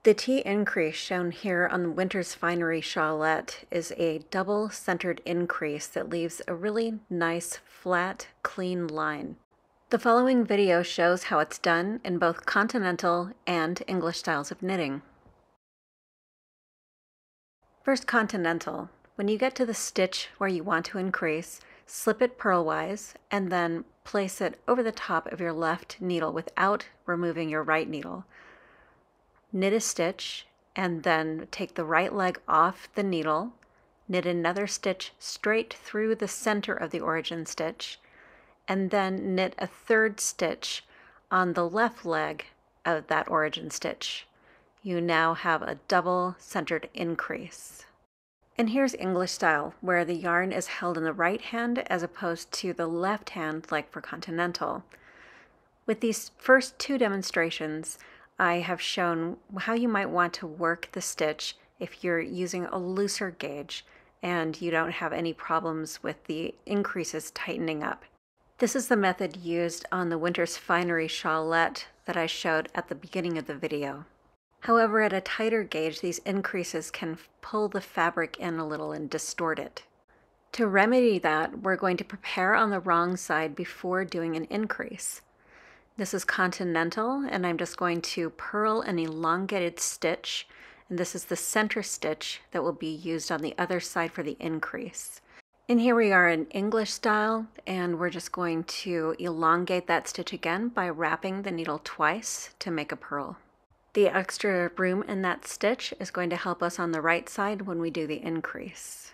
The T increase shown here on the Winters Finery shawlette is a double centered increase that leaves a really nice, flat, clean line. The following video shows how it's done in both continental and English styles of knitting. First, continental. When you get to the stitch where you want to increase, slip it purlwise and then place it over the top of your left needle without removing your right needle. Knit a stitch and then take the right leg off the needle, knit another stitch straight through the center of the origin stitch, and then knit a third stitch on the left leg of that origin stitch. You now have a double centered increase. And here's English style, where the yarn is held in the right hand as opposed to the left hand like for continental. With these first two demonstrations, I have shown how you might want to work the stitch if you're using a looser gauge and you don't have any problems with the increases tightening up. This is the method used on the Winters Finery shawlette that I showed at the beginning of the video. However, at a tighter gauge, these increases can pull the fabric in a little and distort it. To remedy that, we're going to prepare on the wrong side before doing an increase. This is continental, and I'm just going to purl an elongated stitch, and this is the center stitch that will be used on the other side for the increase. And here we are in English style, and we're just going to elongate that stitch again by wrapping the needle twice to make a purl. The extra room in that stitch is going to help us on the right side when we do the increase.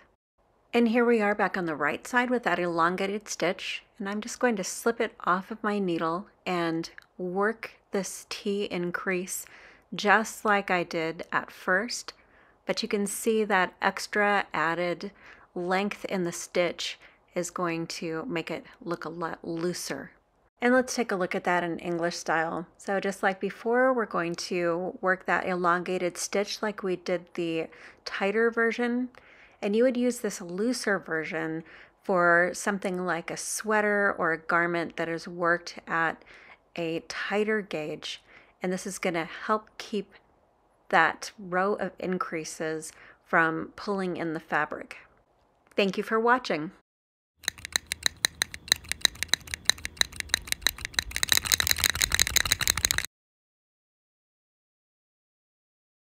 And here we are back on the right side with that elongated stitch, and I'm just going to slip it off of my needle and work this T increase just like I did at first, but you can see that extra added length in the stitch is going to make it look a lot looser. And let's take a look at that in English style. So just like before, we're going to work that elongated stitch like we did the tighter version. And you would use this looser version for something like a sweater or a garment that is worked at a tighter gauge. And this is going to help keep that row of increases from pulling in the fabric. Thank you for watching.